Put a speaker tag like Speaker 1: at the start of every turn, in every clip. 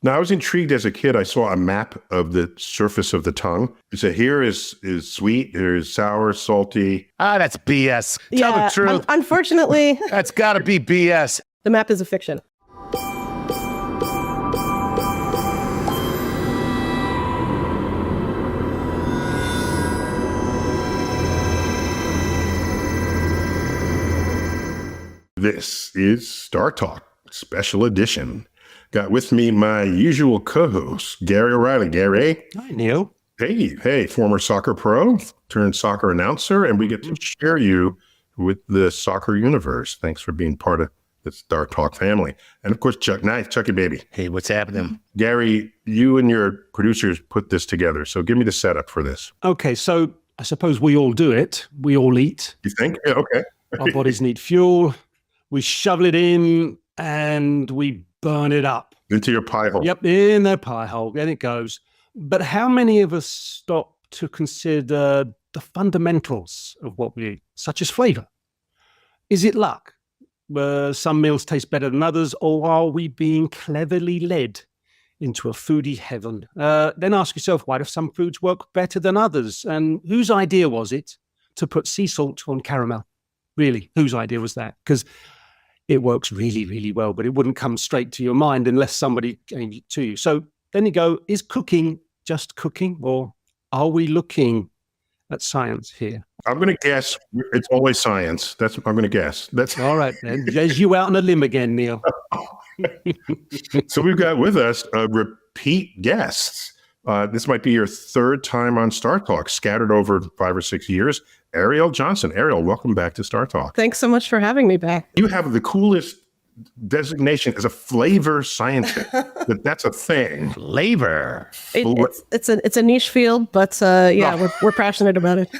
Speaker 1: Now, I was intrigued as a kid. I saw a map of the surface of the tongue. It said, here is sweet, here is sour, salty.
Speaker 2: That's BS. Tell the truth.
Speaker 3: Unfortunately,
Speaker 2: That's got to be BS.
Speaker 3: the map is a fiction.
Speaker 1: This is StarTalk Special Edition. Got with me my usual co-host, Gary O'Reilly. Gary.
Speaker 2: Hi, Neil.
Speaker 1: Hey, former soccer pro turned soccer announcer, and we get to share you with the soccer universe. Thanks for being part of the StarTalk family. And of course, Chucky baby.
Speaker 2: Hey, what's happening?
Speaker 1: Gary, you and your producers put this together, so give me the setup for this.
Speaker 4: Okay, so I suppose we all do it. We all eat.
Speaker 1: You think? Yeah, okay.
Speaker 4: Our bodies need fuel. We shovel it in and we burn it up.
Speaker 1: Into your pie hole.
Speaker 4: Yep, in the pie hole. And it goes. But how many of us stop to consider the fundamentals of what we eat, such as flavor? Is it luck? Some meals taste better than others, or are we being cleverly led into a foodie heaven? Then ask yourself, why do some foods work better than others? And whose idea was it to put sea salt on caramel? Really, whose idea was that? Because it works really, really well, but it wouldn't come straight to your mind unless somebody gave it to you. So then you go, is cooking just cooking, or are we looking at science here?
Speaker 1: I'm going to guess it's always science. That's what I'm going to guess. That's
Speaker 4: all right. Then there's you out on a limb again, Neil.
Speaker 1: So we've got with us repeat guests. This might be your third time on StarTalk, scattered over 5 or 6 years. Ariel Johnson. Ariel, welcome back to StarTalk.
Speaker 3: Thanks so much for having me back.
Speaker 1: You have the coolest designation as a flavor scientist. That's a thing.
Speaker 2: Flavor.
Speaker 3: It's a niche field, but we're passionate about it.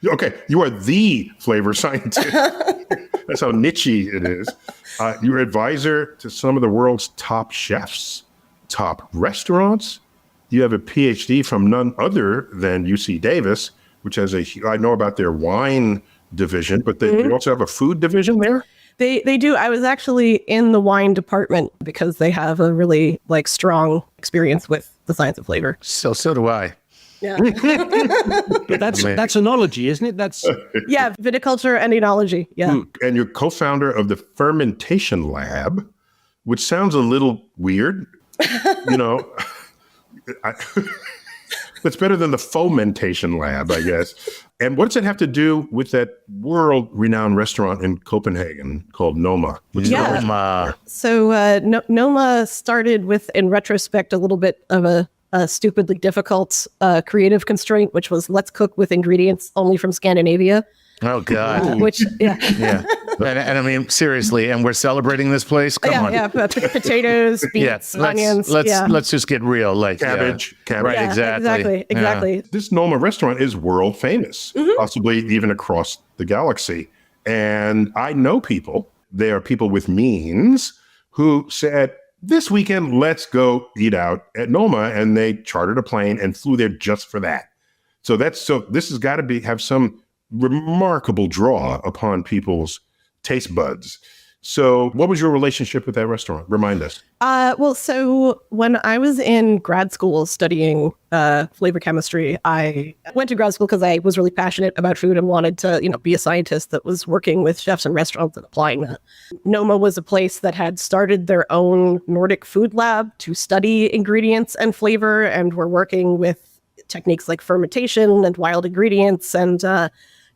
Speaker 1: Okay, you are the flavor scientist. That's how niche-y it is. You're advisor to some of the world's top chefs, top restaurants. You have a PhD from none other than UC Davis, which has I know about their wine division, but they also have a food division there?
Speaker 3: They do. I was actually in the wine department because they have a really strong experience with the science of flavor.
Speaker 2: So do I.
Speaker 3: Yeah.
Speaker 4: But that's enology, isn't it? That's
Speaker 3: viticulture and enology. Yeah.
Speaker 1: And you're co-founder of the Fermentation Lab, which sounds a little weird. It's better than the Fomentation Lab, I guess. And what does it have to do with that world-renowned restaurant in Copenhagen called Noma?
Speaker 2: Noma.
Speaker 3: So Noma started with, in retrospect, a little bit of a stupidly difficult creative constraint, which was let's cook with ingredients only from Scandinavia.
Speaker 2: Oh, God.
Speaker 3: Yeah.
Speaker 2: And I mean, seriously, and we're celebrating this place? Come on.
Speaker 3: Yeah, potatoes, beets, onions.
Speaker 2: Let's just get real.
Speaker 1: Cabbage.
Speaker 2: Right, exactly.
Speaker 3: Exactly.
Speaker 1: This Noma restaurant is world famous, possibly even across the galaxy. And I know people, they are people with means, who said, this weekend, let's go eat out at Noma. And they chartered a plane and flew there just for that. So this has got to have some remarkable draw upon people's taste buds. So what was your relationship with that restaurant? Remind us.
Speaker 3: So when I was in grad school studying flavor chemistry, I went to grad school because I was really passionate about food and wanted to, be a scientist that was working with chefs and restaurants and applying that. Noma was a place that had started their own Nordic food lab to study ingredients and flavor, and were working with techniques like fermentation and wild ingredients, and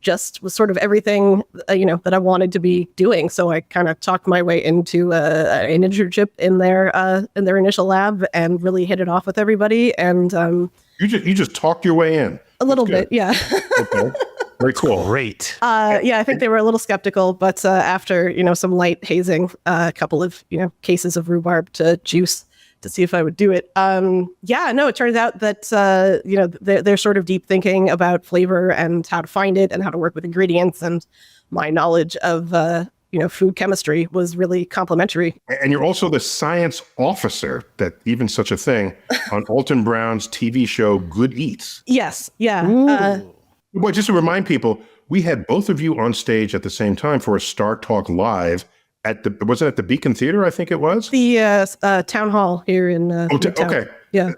Speaker 3: just was sort of everything, that I wanted to be doing. So I kind of talked my way into an internship in their initial lab and really hit it off with everybody. And
Speaker 1: you just talked your way in.
Speaker 3: A little bit, yeah.
Speaker 1: Okay. Very cool.
Speaker 2: Great.
Speaker 3: I think they were a little skeptical, but after some light hazing, a couple of cases of rhubarb to juice to see if I would do it. It turns out that, they're sort of deep thinking about flavor and how to find it and how to work with ingredients. And my knowledge of, food chemistry was really complementary. And
Speaker 1: you're also the science officer, that even such a thing, on Alton Brown's TV show, Good Eats.
Speaker 3: Yes. Yeah.
Speaker 1: Well, just to remind people, we had both of you on stage at the same time for a StarTalk Live was it at the Beacon Theater? I think it was
Speaker 3: The town hall here in Newtown.
Speaker 1: okay.
Speaker 3: Yeah.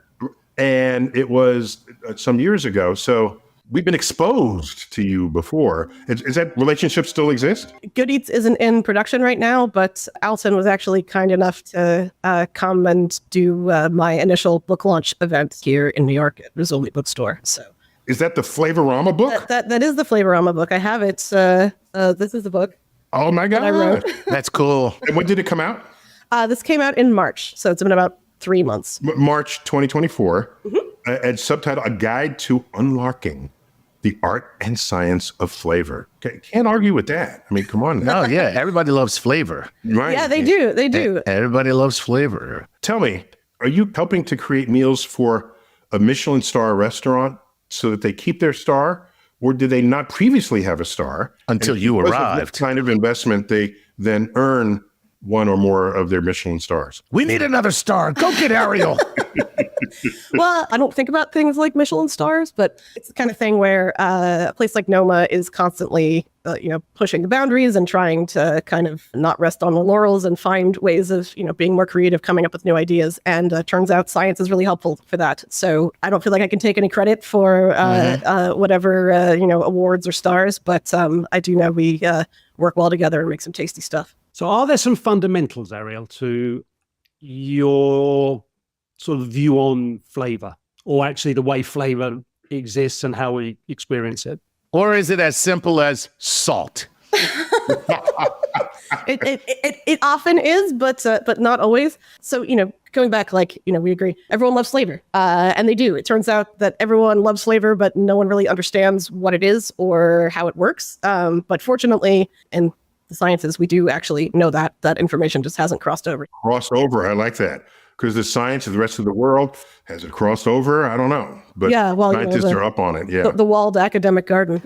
Speaker 1: And it was some years ago. So we've been exposed to you before. Is that relationship still exist?
Speaker 3: Good Eats isn't in production right now, but Alton was actually kind enough to come and do my initial book launch event here in New York at Rizzoli Bookstore. So
Speaker 1: Is that the Flavorama book?
Speaker 3: that is the Flavorama book. I have it. This is the book
Speaker 1: Oh my God.
Speaker 3: I wrote.
Speaker 2: That's cool.
Speaker 1: And when did it come out?
Speaker 3: This came out in March, so it's been about 3 months.
Speaker 1: March 2024. And subtitle, A Guide to Unlocking the Art and Science of Flavor. Can't argue with that. I mean, come on now.
Speaker 2: Oh, yeah. Everybody loves flavor.
Speaker 1: Right.
Speaker 3: Yeah, they do. They do.
Speaker 2: Everybody loves flavor.
Speaker 1: Tell me, are you helping to create meals for a Michelin star restaurant so that they keep their star? Or did they not previously have a star?
Speaker 2: Until you
Speaker 1: Because of
Speaker 2: arrived.
Speaker 1: What kind of investment they then earn one or more of their Michelin stars?
Speaker 2: We need another star. Go get Ariel.
Speaker 3: Well, I don't think about things like Michelin stars, but it's the kind of thing where a place like Noma is constantly, pushing the boundaries and trying to kind of not rest on the laurels and find ways of, being more creative, coming up with new ideas. And turns out science is really helpful for that. So I don't feel like I can take any credit for whatever, awards or stars, but I do know we work well together and make some tasty stuff.
Speaker 4: So are there some fundamentals, Ariel, to your sort of view on flavor, or actually the way flavor exists and how we experience it?
Speaker 2: Or is it as simple as salt?
Speaker 3: It often is, but not always. So, going back, we agree, everyone loves flavor, and they do. It turns out that everyone loves flavor, but no one really understands what it is or how it works. But fortunately, in the sciences, we do actually know that information just hasn't crossed over.
Speaker 1: Crossover, I like that. Because the science of the rest of the world, has it crossed over? I don't know. But
Speaker 3: Yeah, well,
Speaker 1: scientists are up on it. Yeah.
Speaker 3: The walled academic garden.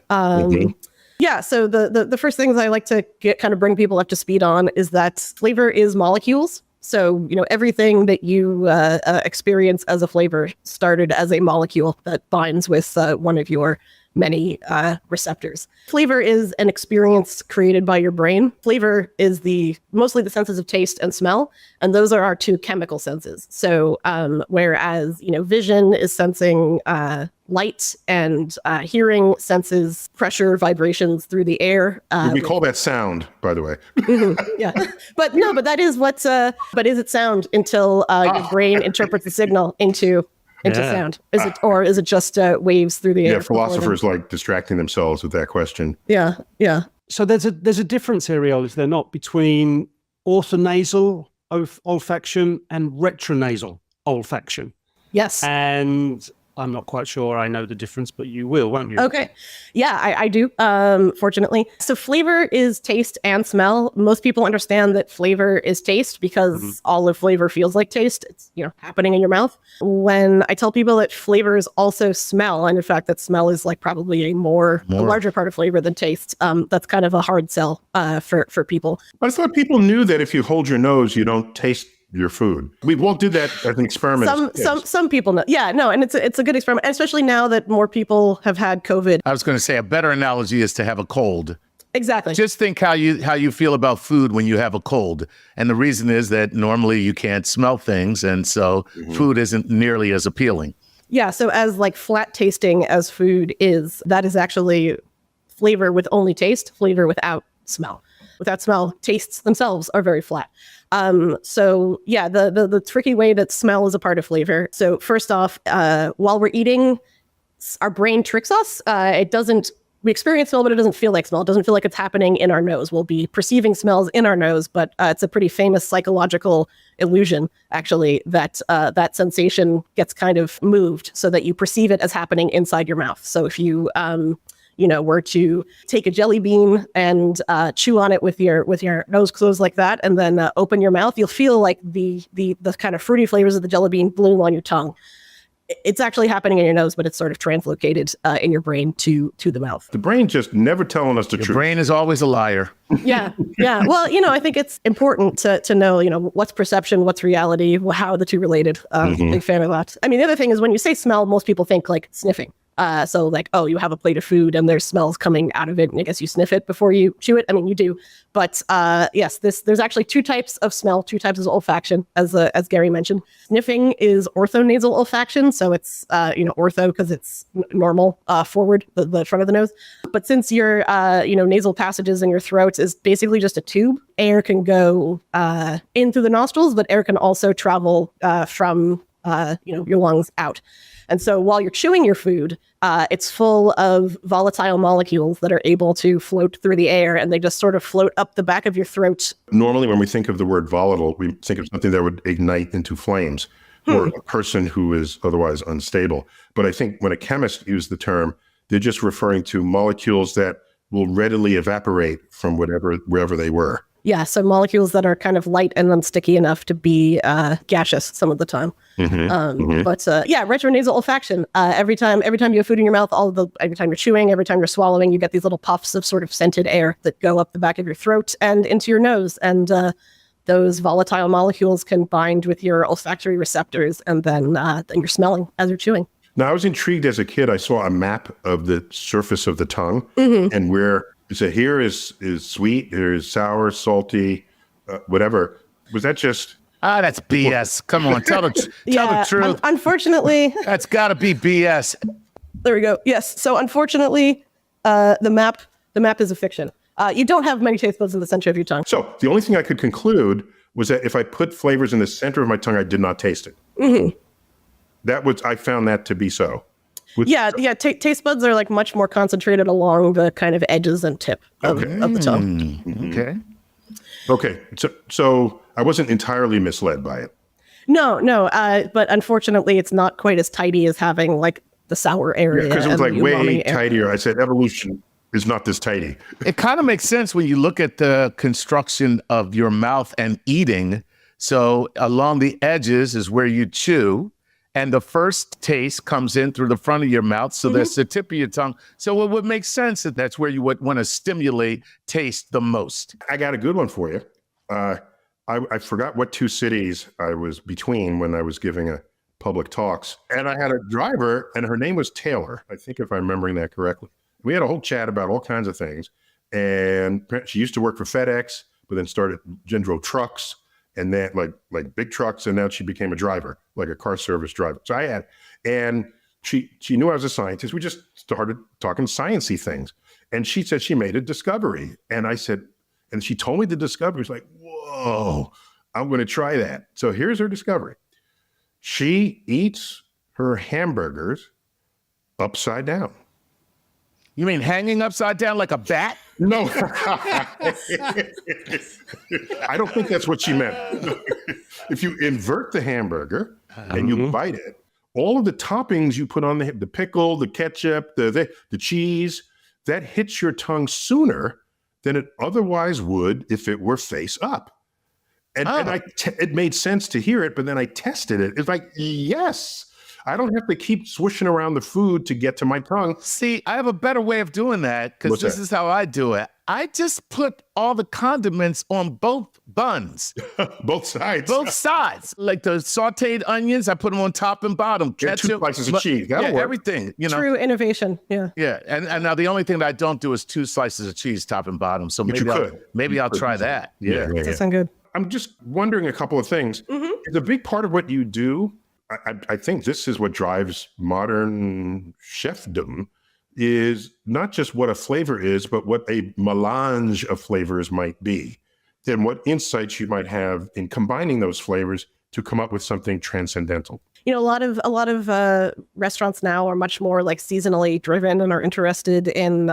Speaker 3: Yeah, so the first things I like to bring people up to speed on is that flavor is molecules. So, everything that you experience as a flavor started as a molecule that binds with one of your many receptors. Flavor is an experience created by your brain. Flavor is mostly the senses of taste and smell, and those are our two chemical senses. So whereas vision is sensing light, and hearing senses pressure, vibrations through the air.
Speaker 1: We call that sound, by the way.
Speaker 3: Yeah, but that is but is it sound until your brain interprets the signal into sound? Is it just waves through the air?
Speaker 1: Yeah, philosophers like distracting themselves with that question.
Speaker 3: Yeah.
Speaker 4: So there's a difference, Ariel, is there not, between orthonasal olfaction and retronasal olfaction?
Speaker 3: Yes.
Speaker 4: And I'm not quite sure I know the difference, but you will, won't you?
Speaker 3: Okay. Yeah, I do, fortunately. So flavor is taste and smell. Most people understand that flavor is taste because all of flavor feels like taste. It's, happening in your mouth. When I tell people that flavor is also smell, and in fact that smell is like probably a larger part of flavor than taste, that's kind of a hard sell for people.
Speaker 1: I thought people knew that if you hold your nose, you don't taste your food. We won't do that as an experiment.
Speaker 3: Some people know. Yeah, no, and it's a good experiment, especially now that more people have had COVID.
Speaker 2: I was going to say a better analogy is to have a cold.
Speaker 3: Exactly.
Speaker 2: Just think how you feel about food when you have a cold. And the reason is that normally you can't smell things, and so food isn't nearly as appealing.
Speaker 3: Yeah, so as flat tasting as food is, that is actually flavor with only taste, flavor without smell. Without smell, tastes themselves are very flat. So yeah, the tricky way that smell is a part of flavor. So first off, while we're eating, our brain tricks us. We experience smell, but it doesn't feel like smell. It doesn't feel like it's happening in our nose. We'll be perceiving smells in our nose, but it's a pretty famous psychological illusion, actually, that that sensation gets kind of moved so that you perceive it as happening inside your mouth. So if you were to take a jelly bean and chew on it with your nose closed like that, and then open your mouth, you'll feel like the kind of fruity flavors of the jelly bean bloom on your tongue. It's actually happening in your nose, but it's sort of translocated in your brain to the mouth.
Speaker 1: The brain just never telling us the truth.
Speaker 2: Your brain is always a liar.
Speaker 3: Yeah. Well, I think it's important to know, what's perception, what's reality, how are the two related. Big fan of that. I mean, the other thing is when you say smell, most people think like sniffing. So like, oh, you have a plate of food and there's smells coming out of it, and I guess you sniff it before you chew it. I mean, you do, but yes, there's actually two types of smell, two types of olfaction, as Gary mentioned. Sniffing is orthonasal olfaction, so it's ortho because it's normal forward, the front of the nose. But since your nasal passages in your throat is basically just a tube, air can go in through the nostrils, but air can also travel from your lungs out. And so while you're chewing your food, it's full of volatile molecules that are able to float through the air, and they just sort of float up the back of your throat.
Speaker 1: Normally, when we think of the word volatile, we think of something that would ignite into flames or a person who is otherwise unstable. But I think when a chemist used the term, they're just referring to molecules that will readily evaporate from wherever they were.
Speaker 3: Yeah, so molecules that are kind of light and unsticky enough to be gaseous some of the time. But retronasal olfaction. Every time you have food in your mouth, every time you're chewing, every time you're swallowing, you get these little puffs of sort of scented air that go up the back of your throat and into your nose. And those volatile molecules can bind with your olfactory receptors, and then you're smelling as you're chewing.
Speaker 1: Now, I was intrigued as a kid. I saw a map of the surface of the tongue and where so here is sweet, here is sour, salty, whatever. Was that just...
Speaker 2: that's BS. Come on, tell the truth.
Speaker 3: Unfortunately...
Speaker 2: That's got to be BS.
Speaker 3: There we go. Yes. So unfortunately, the map is a fiction. You don't have many taste buds in the center of your tongue. So
Speaker 1: the only thing I could conclude was that if I put flavors in the center of my tongue, I did not taste it. I found that to be so.
Speaker 3: Taste buds are like much more concentrated along the kind of edges and tip of the tongue.
Speaker 1: Okay. So I wasn't entirely misled by it.
Speaker 3: No. But unfortunately, it's not quite as tidy as having like the sour area.
Speaker 1: Because it was like way tidier. I said evolution is not this tidy.
Speaker 2: It kind of makes sense when you look at the construction of your mouth and eating. So along the edges is where you chew. And the first taste comes in through the front of your mouth. So that's the tip of your tongue. So it would make sense that that's where you would want to stimulate taste the most.
Speaker 1: I got a good one for you. I forgot what two cities I was between when I was giving a public talks. And I had a driver, and her name was Taylor. I think if I'm remembering that correctly. We had a whole chat about all kinds of things. And she used to work for FedEx, but then drove trucks. And then like big trucks, and now she became a driver, like a car service driver. So and she knew I was a scientist. We just started talking sciencey things. And she said she made a discovery. And I said, and she told me the discovery. It's like, whoa, I'm going to try that. So here's her discovery. She eats her hamburgers upside down.
Speaker 2: You mean hanging upside down like a bat?
Speaker 1: No. I don't think that's what she meant. If you invert the hamburger and you bite it, all of the toppings you put on the pickle, the ketchup, the cheese, that hits your tongue sooner than it otherwise would if it were face up. And it made sense to hear it, but then I tested it. It's like, yes. I don't have to keep swishing around the food to get to my tongue.
Speaker 2: See, I have a better way of doing that because this is how I do it. I just put all the condiments on both buns.
Speaker 1: Both sides.
Speaker 2: Both sides. Like the sauteed onions, I put them on top and bottom.
Speaker 1: Get two slices of cheese. That'll work.
Speaker 2: Everything.
Speaker 3: True innovation. Yeah.
Speaker 2: Yeah. And now the only thing that I don't do is 2 slices of cheese, top and bottom. So maybe I'll try that. Yeah.
Speaker 3: That sounds good.
Speaker 1: I'm just wondering a couple of things. It's a big part of what you do. I think this is what drives modern chefdom, is not just what a flavor is, but what a melange of flavors might be, and what insights you might have in combining those flavors to come up with something transcendental.
Speaker 3: A lot of restaurants now are much more like seasonally driven and are interested in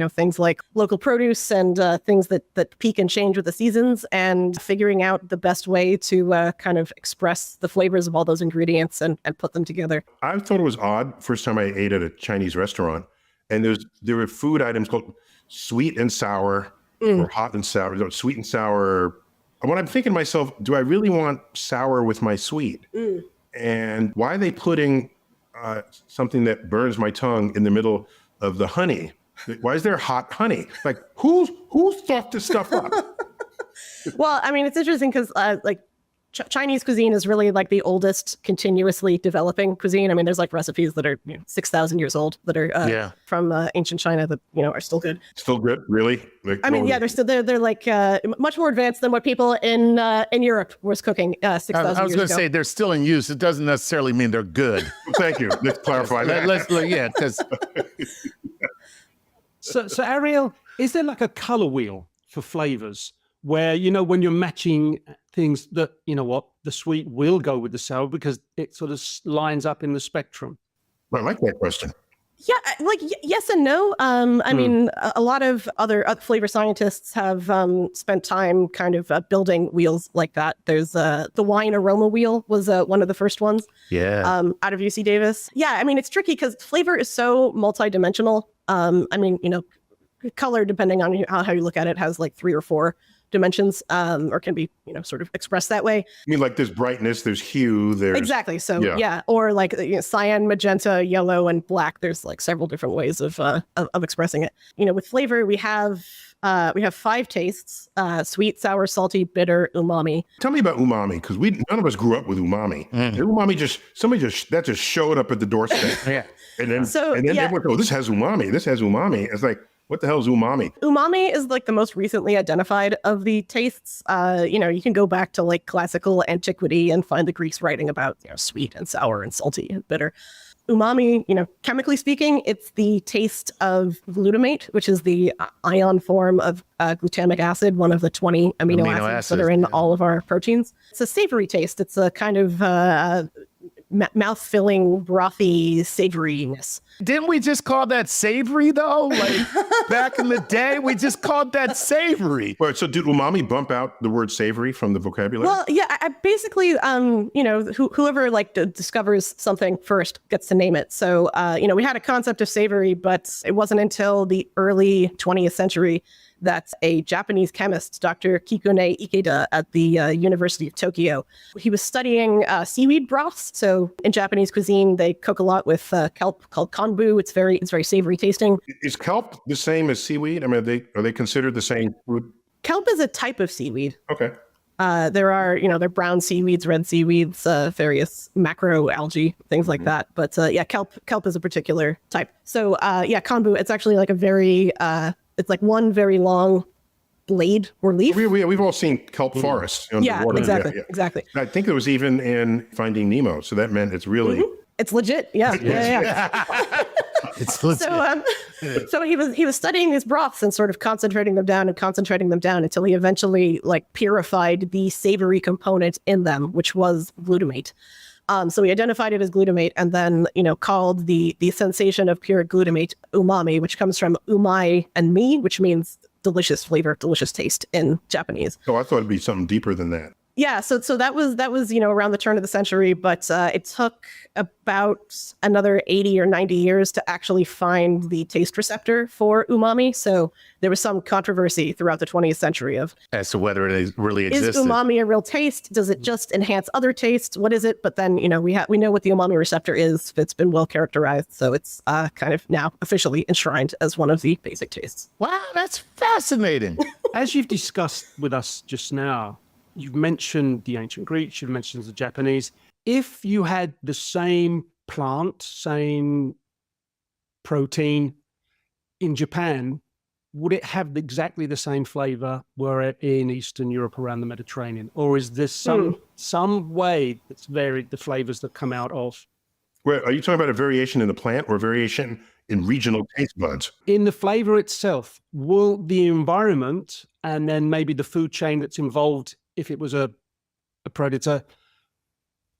Speaker 3: things like local produce and things that peak and change with the seasons, and figuring out the best way to kind of express the flavors of all those ingredients and put them together.
Speaker 1: I thought it was odd first time I ate at a Chinese restaurant, and there were food items called sweet and sour or hot and sour, sweet and sour. And when I'm thinking to myself, do I really want sour with my sweet? And why are they putting something that burns my tongue in the middle of the honey? Why is there hot honey? Like, who thought this stuff up?
Speaker 3: Well, I mean, it's interesting because Chinese cuisine is really like the oldest continuously developing cuisine. I mean, there's like recipes that are 6,000 years old that are from ancient China that are still good.
Speaker 1: Still good, really? Like,
Speaker 3: I mean, they're like much more advanced than what people in Europe was cooking 6,000 years ago.
Speaker 2: I was going to say they're still in use. It doesn't necessarily mean they're good.
Speaker 1: Thank you. Let's clarify that.
Speaker 2: Because
Speaker 4: So Ariel, is there like a color wheel for flavors where, when you're matching things that, the sweet will go with the sour because it sort of lines up in the spectrum?
Speaker 1: I like that question.
Speaker 3: Yeah, yes and no. I mean, a lot of other flavor scientists have spent time kind of building wheels like that. There's the wine aroma wheel was one of the first ones.
Speaker 2: Yeah.
Speaker 3: Out of UC Davis. Yeah, I mean, it's tricky because flavor is so multidimensional. I mean, color, depending on how you look at it, has like 3 or 4 dimensions, or can be, sort of expressed that way.
Speaker 1: I mean, like there's brightness, there's hue, there's...
Speaker 3: Exactly. So yeah. Or like cyan, magenta, yellow, and black. There's like several different ways of expressing it. With flavor, we have 5 tastes: sweet, sour, salty, bitter, umami.
Speaker 1: Tell me about umami, because none of us grew up with umami. And umami somebody just showed up at the doorstep.
Speaker 2: Yeah.
Speaker 1: And then everyone goes, this has umami. It's like, what the hell is umami?
Speaker 3: Umami is like the most recently identified of the tastes. You can go back to like classical antiquity and find the Greeks writing about sweet and sour and salty and bitter. Umami, chemically speaking, it's the taste of glutamate, which is the ion form of glutamic acid, one of the 20 amino acids that are in all of our proteins. It's a savory taste. It's a kind of mouth-filling, brothy savoriness.
Speaker 2: Didn't we just call that savory, though? Like, back in the day, we just called that savory.
Speaker 1: Well, so did umami bump out the word savory from the vocabulary?
Speaker 3: Well, yeah, I basically, whoever discovers something first gets to name it. So, we had a concept of savory, but it wasn't until the early 20th century that a Japanese chemist, Dr. Kikune Ikeda at the University of Tokyo, he was studying seaweed broths. So in Japanese cuisine, they cook a lot with kelp called konbu. It's very savory tasting.
Speaker 1: Is kelp the same as seaweed? I mean, are they considered the same food?
Speaker 3: Kelp is a type of seaweed.
Speaker 1: Okay.
Speaker 3: There are, there are brown seaweeds, red seaweeds, various macro algae, things like that. But kelp is a particular type. So konbu, it's actually like a very it's like one very long blade or leaf.
Speaker 1: We've all seen kelp forests underwater.
Speaker 3: Exactly.
Speaker 1: I think it was even in Finding Nemo, so that meant it's really...
Speaker 3: It's legit. Yeah.
Speaker 2: It's legit.
Speaker 3: So he was studying these broths and sort of concentrating them down until he eventually purified the savory component in them, which was glutamate. So he identified it as glutamate and then, called the sensation of pure glutamate umami, which comes from umai and mi, which means delicious flavor, delicious taste in Japanese.
Speaker 1: Oh, I thought it'd be something deeper than that.
Speaker 3: Yeah, so that was around the turn of the century, but it took about another 80 or 90 years to actually find the taste receptor for umami. So there was some controversy throughout the 20th century
Speaker 2: as to whether it really exists.
Speaker 3: Is umami a real taste? Does it just enhance other tastes? What is it? But then we know what the umami receptor is. It's been well characterized, so it's kind of now officially enshrined as one of the basic tastes.
Speaker 2: Wow, that's fascinating.
Speaker 4: As you've discussed with us just now, you've mentioned the ancient Greeks, you've mentioned the Japanese. If you had the same plant, same protein in Japan, would it have exactly the same flavor were it in Eastern Europe around the Mediterranean? Or is there some way that's varied the flavors that come out of?
Speaker 1: Well, are you talking about a variation in the plant or a variation in regional taste buds?
Speaker 4: In the flavor itself, will the environment and then maybe the food chain that's involved, if it was a predator,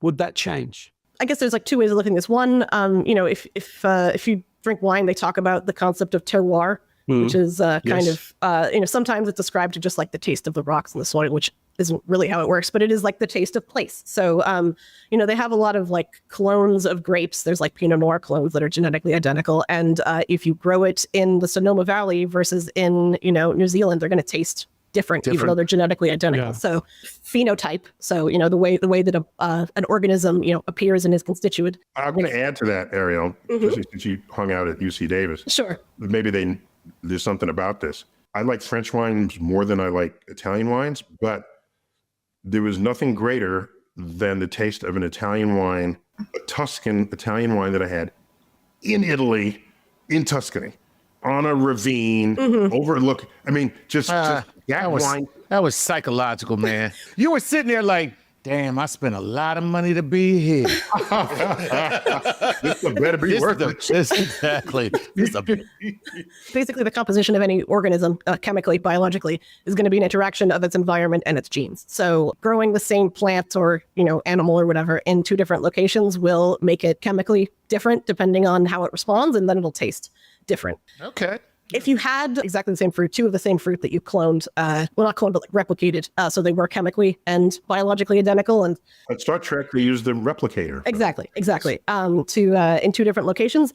Speaker 4: would that change?
Speaker 3: I guess there's 2 ways of looking at this. One, if you drink wine, they talk about the concept of terroir, which is kind of, sometimes it's described to just like the taste of the rocks and the soil, which isn't really how it works, but it is like the taste of place. So, they have a lot of clones of grapes. There's Pinot Noir clones that are genetically identical. And if you grow it in the Sonoma Valley versus in, New Zealand, they're going to taste different, even though they're genetically identical. Yeah. So phenotype. So, the way that an organism, appears in his constituent.
Speaker 1: I'm going to add to that, Ariel, since you hung out at UC Davis.
Speaker 3: Sure.
Speaker 1: Maybe there's something about this. I like French wines more than I like Italian wines, but there was nothing greater than the taste of an Italian wine, a Tuscan Italian wine that I had in Italy, in Tuscany, on a ravine, overlook. I mean, just that wine.
Speaker 2: That was psychological, man. You were sitting there like, damn, I spent a lot of money to be here.
Speaker 1: This better be worth it.
Speaker 2: Exactly.
Speaker 3: Basically, the composition of any organism, chemically, biologically, is going to be an interaction of its environment and its genes. So growing the same plant or, animal or whatever in two different locations will make it chemically different depending on how it responds, and then it'll taste different.
Speaker 2: Okay.
Speaker 3: If you had exactly the same fruit, two of the same fruit that you cloned, not cloned, but like replicated, so they were chemically and biologically identical. And
Speaker 1: At Star Trek, they use the replicator.
Speaker 3: Exactly. In two different locations,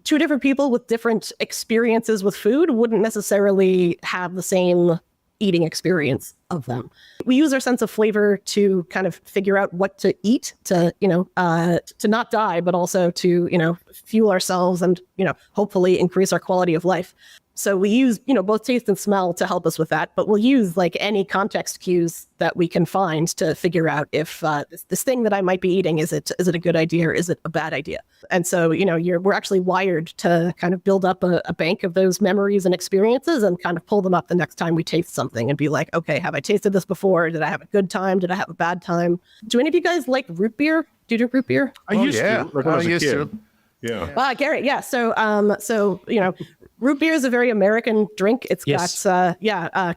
Speaker 3: two different people with different experiences with food wouldn't necessarily have the same eating experience of them. We use our sense of flavor to kind of figure out what to eat to not die, but also to, fuel ourselves and, hopefully increase our quality of life. So we use, both taste and smell to help us with that, but we'll use like any context cues that we can find to figure out if this thing that I might be eating, is it a good idea or is it a bad idea? And so, we're actually wired to kind of build up a bank of those memories and experiences and kind of pull them up the next time we taste something and be like, okay, have I tasted this before? Did I have a good time? Did I have a bad time? Do any of you guys like root beer? Do you drink root bear?
Speaker 1: I used to. Like when I was a kid.
Speaker 2: to.
Speaker 1: Yeah.
Speaker 3: Garrett. Yeah. So, root beer is a very American drink. It's got,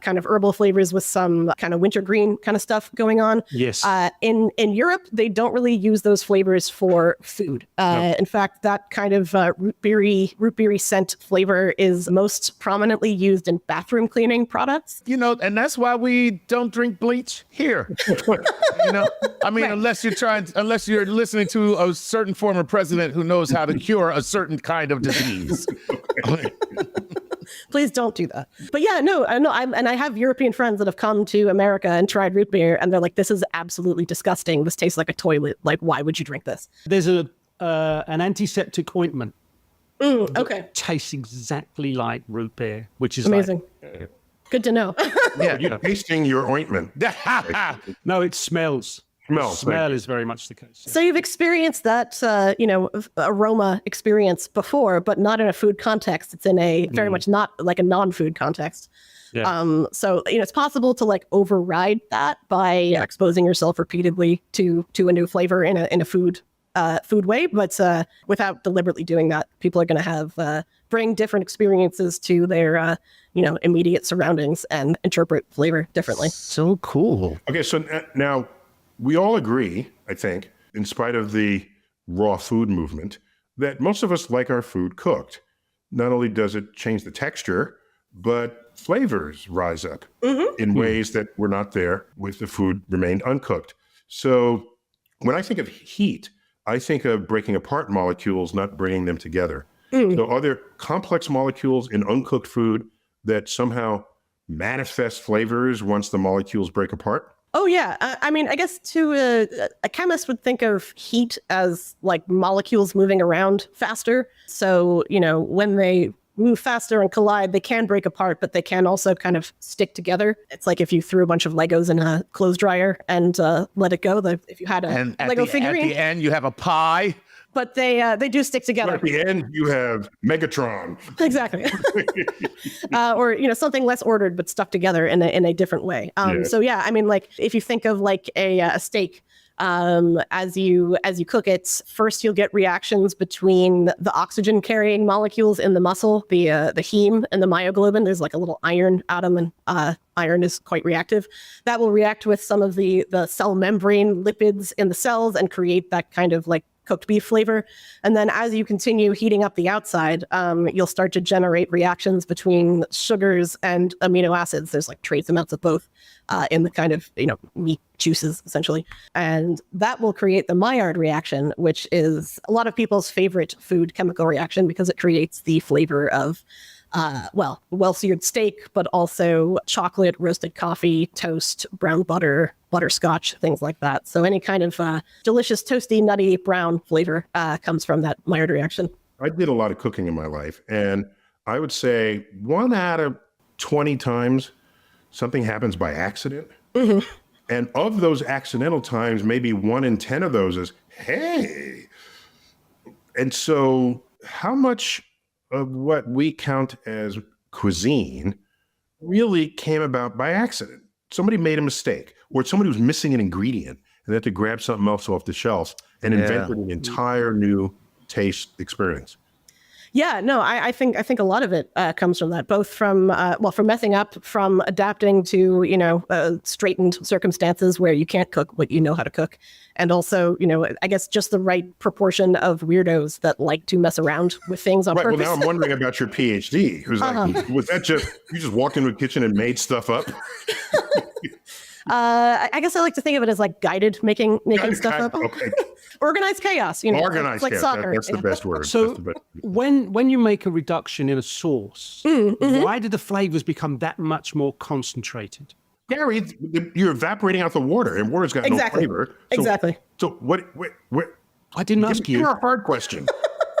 Speaker 3: kind of herbal flavors with some kind of wintergreen kind of stuff going on.
Speaker 4: Yes.
Speaker 3: In Europe, they don't really use those flavors for food.
Speaker 1: No.
Speaker 3: In fact, that kind of root beery scent flavor is most prominently used in bathroom cleaning products.
Speaker 2: And that's why we don't drink bleach here. Unless you're listening to a certain former president who knows how to cure a certain kind of disease.
Speaker 3: Please don't do that. But yeah, no. I have European friends that have come to America and tried root beer, and they're like, "This is absolutely disgusting. This tastes like a toilet. Like, why would you drink this?"
Speaker 4: There's an antiseptic ointment.
Speaker 3: Okay.
Speaker 4: Tastes exactly like root beer, which is
Speaker 3: amazing. Good to know.
Speaker 1: Yeah, you're tasting your ointment.
Speaker 4: No, it smells. Smell is very much the case. Yeah.
Speaker 3: So you've experienced that, aroma experience before, but not in a food context. It's in a very much not like a non-food context.
Speaker 4: Yeah.
Speaker 3: So it's possible to like override that by exposing yourself repeatedly to a new flavor in a food way, but without deliberately doing that, people are going to have bring different experiences to their immediate surroundings and interpret flavor differently.
Speaker 2: So cool.
Speaker 1: Okay, so now we all agree, I think, in spite of the raw food movement, that most of us like our food cooked. Not only does it change the texture, but flavors rise up in ways that were not there with the food remained uncooked. So when I think of heat, I think of breaking apart molecules, not bringing them together. So are there complex molecules in uncooked food that somehow manifest flavors once the molecules break apart?
Speaker 3: Oh, yeah. I guess to a chemist would think of heat as like molecules moving around faster. So, when they move faster and collide, they can break apart, but they can also kind of stick together. It's like if you threw a bunch of Legos in a clothes dryer and let it go. If you had a Lego figurine.
Speaker 2: At the end, you have a pie.
Speaker 3: But they do stick together.
Speaker 1: But at the end, you have Megatron.
Speaker 3: Exactly. Or, something less ordered, but stuck together in a different way. So, yeah, if you think of like a steak, as you cook it, first you'll get reactions between the oxygen carrying molecules in the muscle, the heme and the myoglobin. There's like a little iron atom, and iron is quite reactive. That will react with some of the cell membrane lipids in the cells and create that kind of like cooked beef flavor. And then as you continue heating up the outside, you'll start to generate reactions between sugars and amino acids. There's like trace amounts of both in the kind of, meat juices, essentially. And that will create the Maillard reaction, which is a lot of people's favorite food chemical reaction because it creates the flavor of well-seared steak, but also chocolate, roasted coffee, toast, brown butter, butterscotch, things like that. So any kind of delicious, toasty, nutty, brown flavor comes from that Maillard reaction.
Speaker 1: I did a lot of cooking in my life, and I would say 1 out of 20 times something happens by accident. And of those accidental times, maybe 1 in 10 of those is, hey. And so how much of what we count as cuisine really came about by accident? Somebody made a mistake, or somebody was missing an ingredient and they had to grab something else off the shelf and invented an entire new taste experience.
Speaker 3: Yeah, no, I think a lot of it comes from that, both from from messing up, from adapting to straightened circumstances where you can't cook what you know how to cook, and also I guess just the right proportion of weirdos that like to mess around with things on purpose.
Speaker 1: Well, now I'm wondering about your PhD. Who's like, was that just you just walked into a kitchen and made stuff up?
Speaker 3: I guess I like to think of it as like guided making stuff up.
Speaker 1: Okay.
Speaker 3: Organized chaos,
Speaker 1: Organized
Speaker 3: like
Speaker 1: chaos.
Speaker 3: soccer.
Speaker 1: That's the best word.
Speaker 4: So when you make a reduction in a sauce, why do the flavors become that much more concentrated?
Speaker 1: Gary, you're evaporating out the water, and water's got no flavor. So,
Speaker 3: exactly.
Speaker 1: So what?
Speaker 4: I didn't ask you.
Speaker 1: Give me a hard question.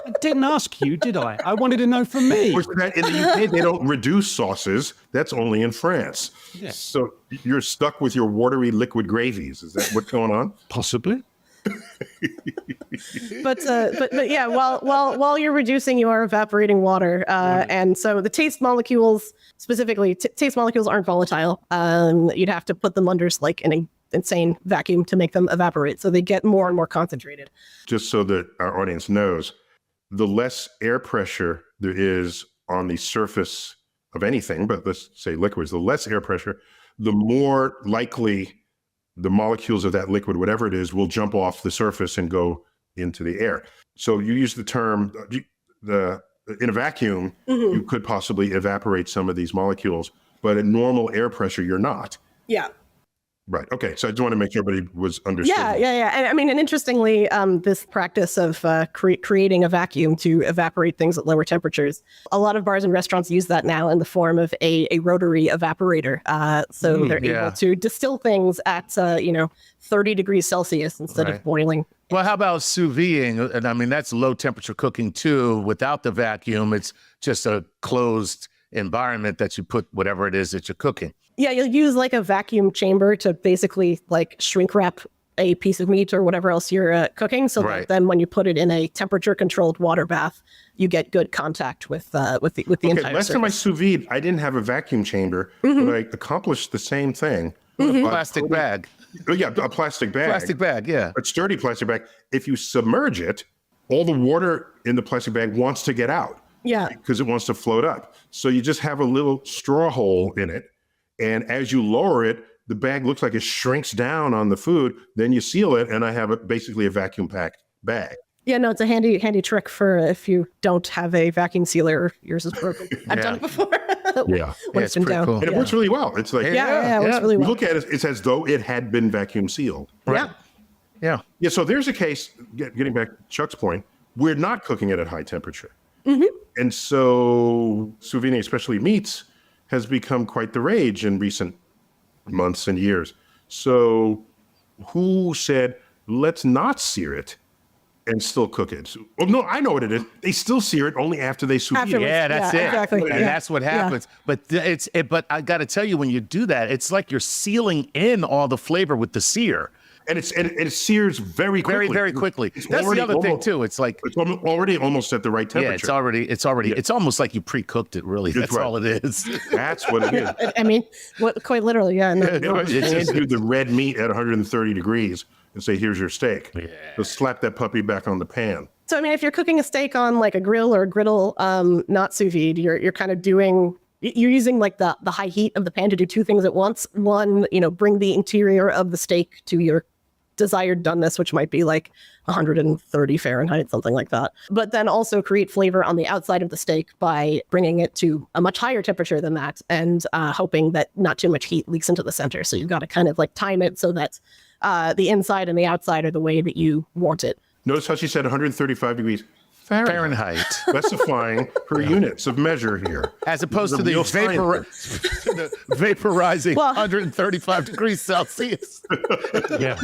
Speaker 4: I didn't ask you, did I? I wanted to know from me.
Speaker 1: Which that in the UK, they don't reduce sauces. That's only in France.
Speaker 4: Yeah.
Speaker 1: So you're stuck with your watery liquid gravies. Is that what's going on?
Speaker 4: Possibly.
Speaker 3: But yeah, while you're reducing, you are evaporating water, and so the taste molecules specifically, taste molecules aren't volatile. You'd have to put them under like an insane vacuum to make them evaporate, so they get more and more concentrated.
Speaker 1: Just so that our audience knows, the less air pressure there is on the surface of anything, but let's say liquids, the less air pressure, the more likely the molecules of that liquid, whatever it is, will jump off the surface and go into the air. So you use the term, in a vacuum, you could possibly evaporate some of these molecules, but at normal air pressure, you're not.
Speaker 3: Yeah.
Speaker 1: Right. Okay. So I just want to make sure everybody was understood.
Speaker 3: Yeah. And I mean, and interestingly, this practice of creating a vacuum to evaporate things at lower temperatures, a lot of bars and restaurants use that now in the form of a rotary evaporator. So they're able to distill things at 30 degrees Celsius instead of boiling.
Speaker 2: Well, how about sous videing? And I mean, that's low temperature cooking too. Without the vacuum, it's just a closed environment that you put whatever it is that you're cooking.
Speaker 3: Yeah, you'll use like a vacuum chamber to basically like shrink wrap a piece of meat or whatever else you're cooking. So that then when you put it in a temperature controlled water bath, you get good contact with the entire
Speaker 1: last time I sous vide, I didn't have a vacuum chamber, but I accomplished the same thing.
Speaker 2: Plastic bag.
Speaker 1: Yeah, a plastic bag.
Speaker 2: Plastic bag, yeah.
Speaker 1: A sturdy plastic bag. If you submerge it, all the water in the plastic bag wants to get out.
Speaker 3: Yeah.
Speaker 1: Because it wants to float up. So you just have a little straw hole in it. And as you lower it, the bag looks like it shrinks down on the food. Then you seal it, and I have basically a vacuum-packed bag.
Speaker 3: Yeah, no, it's a handy trick for if you don't have a vacuum sealer or yours is broken. I've done it before. When it's been down.
Speaker 2: cool.
Speaker 1: And it works really well. It's like,
Speaker 3: it works really
Speaker 1: you
Speaker 3: well.
Speaker 1: look at it, it's as though it had been vacuum sealed.
Speaker 2: Right. Yeah.
Speaker 1: Yeah, so there's a case, getting back to Chuck's point, we're not cooking it at high temperature. And so sous vide, especially meats, has become quite the rage in recent months and years. So who said, let's not sear it and still cook it? Well, no, I know what it is. They still sear it only after they sous vide.
Speaker 2: Yeah, that's it.
Speaker 3: Exactly.
Speaker 2: And that's what happens. But but I got to tell you, when you do that, it's like you're sealing in all the flavor with the sear.
Speaker 1: And it sears very quickly.
Speaker 2: Very quickly.
Speaker 1: It's
Speaker 2: That's the other thing too. It's like
Speaker 1: it's already almost at the right temperature.
Speaker 2: Yeah, it's already. It's almost like you pre-cooked it. Really, that's all it is.
Speaker 1: That's what it is.
Speaker 3: I mean, quite literally, yeah. No.
Speaker 1: It's just do the red meat at 130 degrees and say, "Here's your steak." Yeah. Just slap that puppy back on the pan.
Speaker 3: So I mean, if you're cooking a steak on like a grill or a griddle, not sous vide, you're kind of doing. You're using like the high heat of the pan to do two things at once. One, bring the interior of the steak to your desired doneness, which might be like 130 Fahrenheit, something like that. But then also create flavor on the outside of the steak by bringing it to a much higher temperature than that and hoping that not too much heat leaks into the center. So you've got to kind of like time it so that the inside and the outside are the way that you want it.
Speaker 1: Notice how she said 135 degrees
Speaker 2: Fahrenheit.
Speaker 1: Specifying her units of measure here.
Speaker 2: As opposed to the vaporizing 135 degrees Celsius.
Speaker 4: Yeah.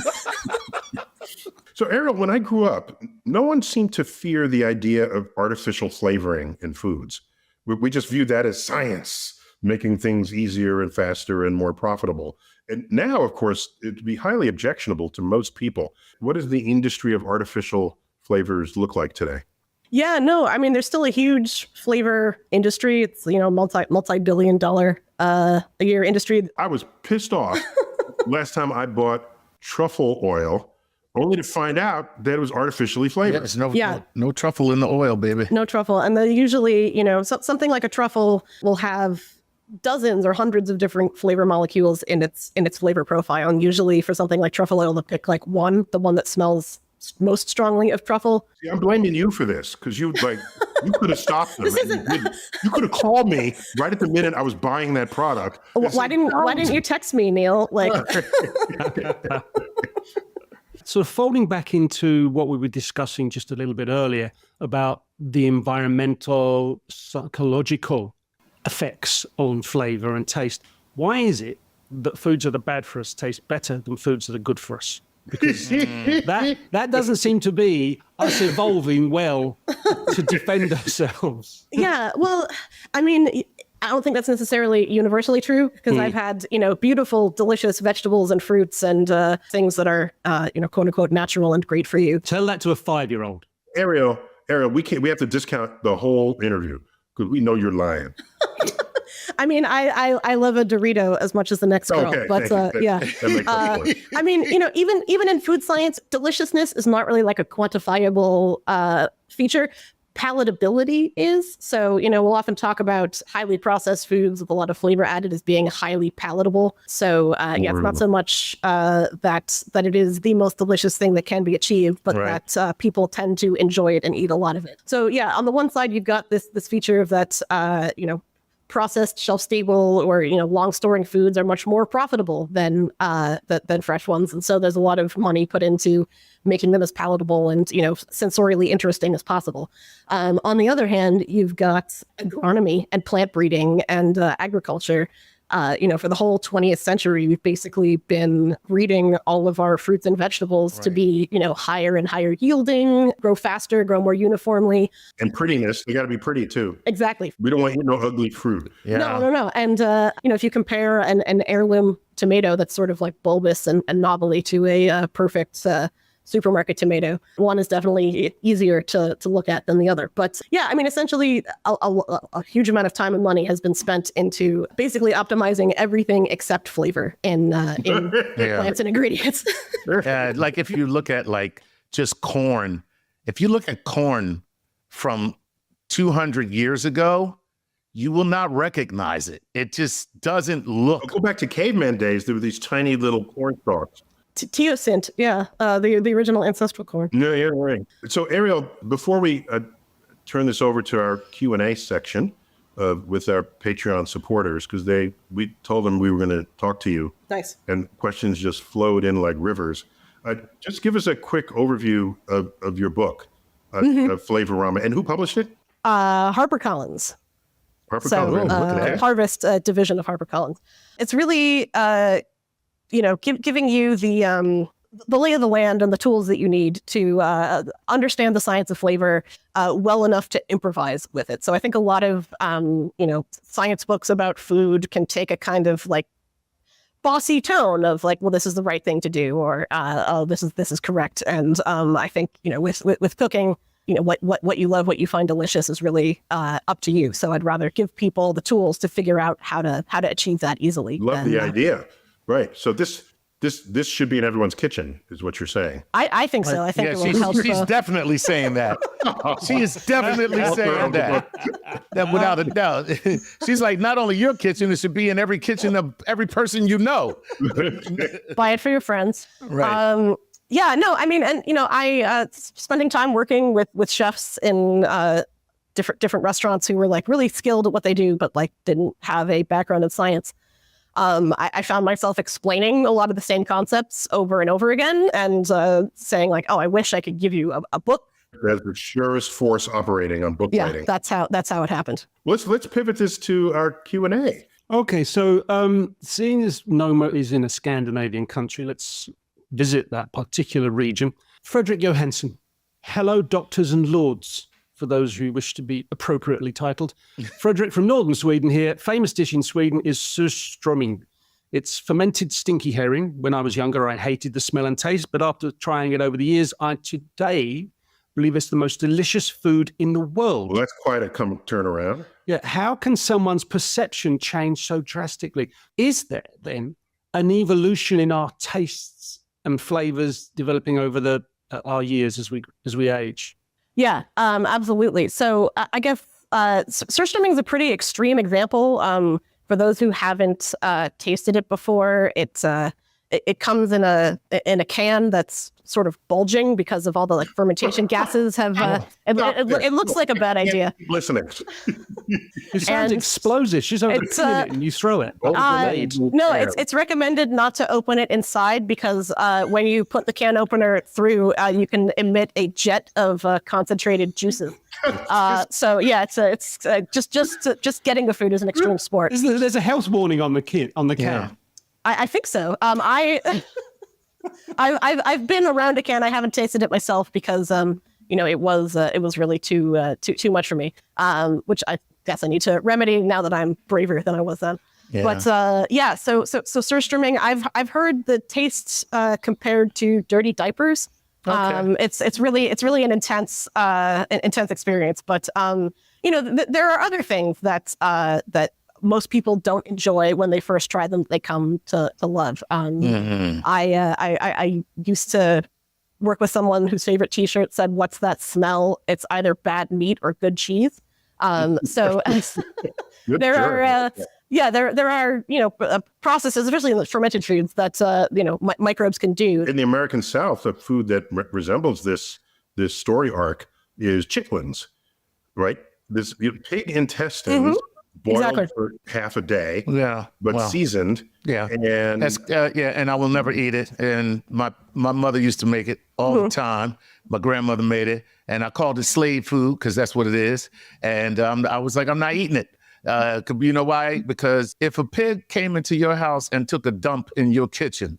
Speaker 1: So, Ariel, when I grew up, no one seemed to fear the idea of artificial flavoring in foods. We just viewed that as science, making things easier and faster and more profitable. And now, of course, it'd be highly objectionable to most people. What does the industry of artificial flavors look like today?
Speaker 3: Yeah, no, I mean, there's still a huge flavor industry. It's, multi-billion dollar a year industry.
Speaker 1: I was pissed off last time I bought truffle oil, only to find out that it was artificially flavored.
Speaker 2: Yeah, no truffle in the oil, baby.
Speaker 3: No truffle. And then usually, something like a truffle will have dozens or hundreds of different flavor molecules in its flavor profile. And usually for something like truffle oil, they'll pick like the one that smells most strongly of truffle.
Speaker 1: See, I'm blaming you for this because you could have stopped them. You could have called me right at the minute I was buying that product.
Speaker 3: Why didn't you text me, Neil?
Speaker 4: Sort of folding back into what we were discussing just a little bit earlier about the environmental, psychological effects on flavor and taste. Why is it that foods that are bad for us taste better than foods that are good for us? Because that doesn't seem to be us evolving well to defend ourselves.
Speaker 3: Yeah, well, I mean, I don't think that's necessarily universally true because I've had, beautiful, delicious vegetables and fruits and things that are, quote unquote, natural and great for you.
Speaker 4: Tell that to a 5-year-old.
Speaker 1: Ariel, we have to discount the whole interview because we know you're lying.
Speaker 3: I mean, I love a Dorito as much as the next girl,
Speaker 1: okay,
Speaker 3: but yeah. I mean, even in food science, deliciousness is not really like a quantifiable feature. Palatability is. So, we'll often talk about highly processed foods with a lot of flavor added as being highly palatable. So, it's not so much that it is the most delicious thing that can be achieved, but that people tend to enjoy it and eat a lot of it. So, yeah, on the one side, you've got this feature of that, processed, shelf-stable, or long-storing foods are much more profitable than fresh ones, and so there's a lot of money put into making them as palatable and sensorially interesting as possible. On the other hand, you've got agronomy and plant breeding and agriculture. For the whole 20th century, we've basically been breeding all of our fruits and vegetables to be, higher and higher yielding, grow faster, grow more uniformly.
Speaker 1: And prettiness, they got to be pretty too.
Speaker 3: Exactly.
Speaker 1: We don't want no ugly fruit.
Speaker 2: Yeah.
Speaker 3: No. And, if you compare an heirloom tomato that's sort of like bulbous and novelty to a perfect supermarket tomato, one is definitely easier to look at than the other. But yeah, I mean, essentially a huge amount of time and money has been spent into basically optimizing everything except flavor in plants and ingredients.
Speaker 2: Like if you look at like just corn, if you look at corn from 200 years ago, you will not recognize it. It just doesn't look.
Speaker 1: Go back to caveman days. There were these tiny little corn stalks.
Speaker 3: Teosint, the original ancestral corn.
Speaker 1: Yeah, right. So, Ariel, before we turn this over to our Q&A section with our Patreon supporters, because we told them we were going to talk to you.
Speaker 3: Nice. And
Speaker 1: questions just flowed in like rivers. Just give us a quick overview of your book, Flavorama, and who published it?
Speaker 3: HarperCollins.
Speaker 1: HarperCollins.
Speaker 3: Harvest division of HarperCollins. It's really giving you the lay of the land and the tools that you need to understand the science of flavor well enough to improvise with it. So I think a lot of science books about food can take a kind of like bossy tone of like, well, this is the right thing to do, or oh, this is correct. And I think with cooking, what you love, what you find delicious is really up to you. So I'd rather give people the tools to figure out how to achieve that easily.
Speaker 1: Love the idea. Right. So this should be in everyone's kitchen, is what you're saying.
Speaker 3: I think so. I think it will help.
Speaker 2: She's definitely saying that. She is definitely saying that. That without a doubt. She's like, not only your kitchen, it should be in every kitchen of every person you know.
Speaker 3: Buy it for your friends.
Speaker 2: Right.
Speaker 3: I spending time working with chefs in different restaurants who were like really skilled at what they do, but like didn't have a background in science. I found myself explaining a lot of the same concepts over and over again and saying like, oh, I wish I could give you a book.
Speaker 1: That's the surest force operating on book writing.
Speaker 3: That's how it happened.
Speaker 1: Let's pivot this to our Q&A.
Speaker 4: Okay, so seeing as Noma is in a Scandinavian country, let's visit that particular region. Frederick Johansson, hello, doctors and lords, for those who wish to be appropriately titled. Frederick from northern Sweden here. Famous dish in Sweden is surströmming. It's fermented stinky herring. When I was younger, I hated the smell and taste, but after trying it over the years, I today believe it's the most delicious food in the world.
Speaker 1: Well, that's quite a turnaround.
Speaker 4: Yeah. How can someone's perception change so drastically? Is there then an evolution in our tastes and flavors developing over our years as we age?
Speaker 3: Yeah, absolutely. So I guess surströmming is a pretty extreme example. For those who haven't tasted it before, it comes in a can that's sort of bulging because of all the fermentation gases. It looks like a bad idea.
Speaker 1: Listening.
Speaker 4: It sounds explosive. She's opening it and you throw it.
Speaker 3: No, it's recommended not to open it inside because when you put the can opener through, you can emit a jet of concentrated juices. So yeah, it's just getting the food is an extreme sport.
Speaker 4: There's a health warning on the can.
Speaker 2: Yeah.
Speaker 3: I think so. I've been around a can. I haven't tasted it myself because it was really too much for me. Which I guess I need to remedy now that I'm braver than I was then. Yeah. But so surströmming, I've heard the tastes compared to dirty diapers. Okay. It's really an intense experience. But there are other things that most people don't enjoy when they first try them. They come to love. I used to work with someone whose favorite T-shirt said, "What's that smell? It's either bad meat or good cheese." So there are processes, especially in the fermented foods, that microbes can do.
Speaker 1: In the American South, a food that resembles this story arc is chitlins, right? This pig intestines. Boiled for half a day, but seasoned.
Speaker 2: Yeah,
Speaker 1: and
Speaker 2: and I will never eat it. And my mother used to make it all the time. My grandmother made it, and I called it slave food because that's what it is. And I was like, I'm not eating it. You know why? Because if a pig came into your house and took a dump in your kitchen,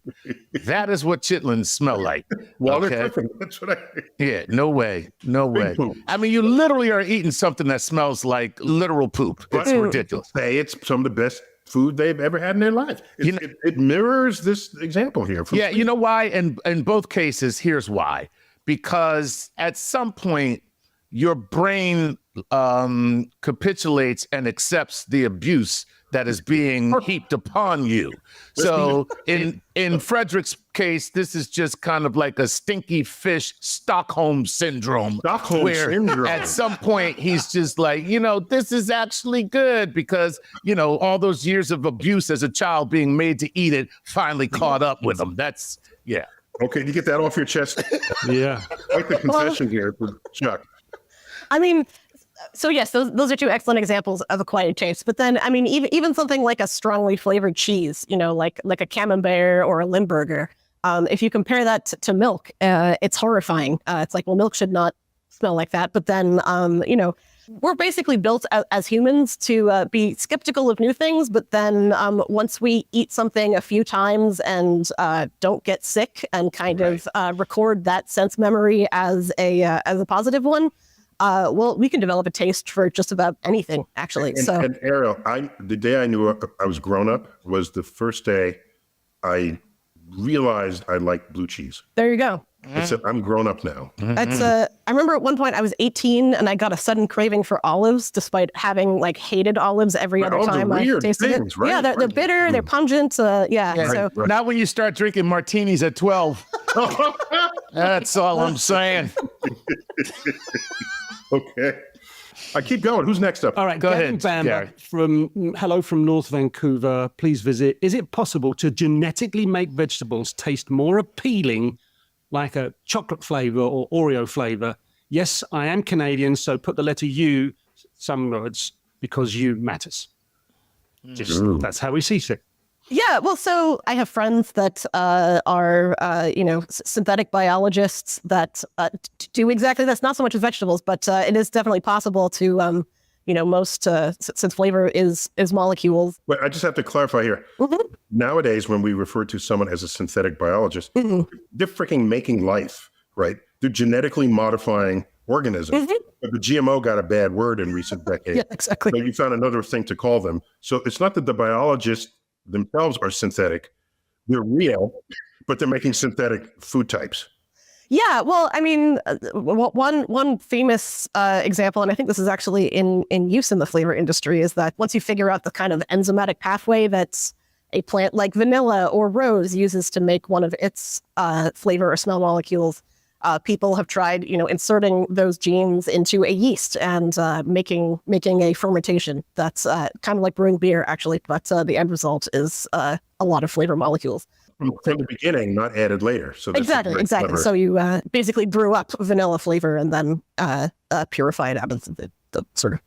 Speaker 2: that is what chitlins smell like.
Speaker 1: Okay? That's what
Speaker 2: Yeah, no way. I mean, you literally are eating something that smells like literal poop. It's ridiculous.
Speaker 1: Say it's some of the best food they've ever had in their life. It mirrors this example here.
Speaker 2: Yeah, you know why? In both cases, here's why. Because at some point, your brain capitulates and accepts the abuse that is being heaped upon you. So in Frederick's case, this is just kind of like a stinky fish Stockholm syndrome. At some point he's just like, this is actually good because, all those years of abuse as a child being made to eat it finally caught up with him. That's, yeah.
Speaker 1: Okay, you get that off your chest?
Speaker 4: Yeah.
Speaker 1: Like the confession here for Chuck.
Speaker 3: I mean, so yes, those are two excellent examples of acquired taste. But then, I mean, even something like a strongly flavored cheese, like a Camembert or a Limburger, if you compare that to milk, it's horrifying. It's like, well, milk should not smell like that. But then, we're basically built as humans to be skeptical of new things. But then once we eat something a few times and don't get sick and kind of record that sense memory as a positive one, we can develop a taste for just about anything, actually.
Speaker 1: And Ariel, the day I knew I was grown up was the first day I realized I liked blue cheese.
Speaker 3: There you go.
Speaker 1: I said, I'm grown up now.
Speaker 3: That's I remember at one point I was 18 and I got a sudden craving for olives, despite having hated olives every other time I tasted it. Right? Yeah, they're bitter, they're pungent. So
Speaker 2: not when you start drinking martinis at 12. That's all I'm saying.
Speaker 1: Okay. I keep going. Who's next up?
Speaker 4: All right,
Speaker 2: go ahead,
Speaker 4: Gary. Hello from North Vancouver. Please visit. Is it possible to genetically make vegetables taste more appealing, like a chocolate flavor or Oreo flavor? Yes, I am Canadian, so put the letter U, some words, because U matters. That's how we see it.
Speaker 3: Yeah, well, so I have friends that are, synthetic biologists that do exactly this. Not so much with vegetables, but it is definitely possible to, most, since flavor is molecules.
Speaker 1: But I just have to clarify here. Mm-hmm. Nowadays, when we refer to someone as a synthetic biologist, they're freaking making life, right? They're genetically modifying organisms. Mm-hmm. But the GMO got a bad word in recent decades.
Speaker 3: Yeah, exactly.
Speaker 1: So you found another thing to call them. So it's not that the biologist themselves are synthetic. They're real, but they're making synthetic food types.
Speaker 3: Yeah, well, I mean, one famous example, and I think this is actually in use in the flavor industry, is that once you figure out the kind of enzymatic pathway that's a plant like vanilla or rose uses to make one of its flavor or smell molecules, people have tried, inserting those genes into a yeast and making a fermentation that's kind of like brewing beer, actually, but the end result is a lot of flavor molecules.
Speaker 1: From the beginning, not added later. So
Speaker 3: Exactly.
Speaker 1: Clever.
Speaker 3: So you basically brew up vanilla flavor and then purify it out of the sort of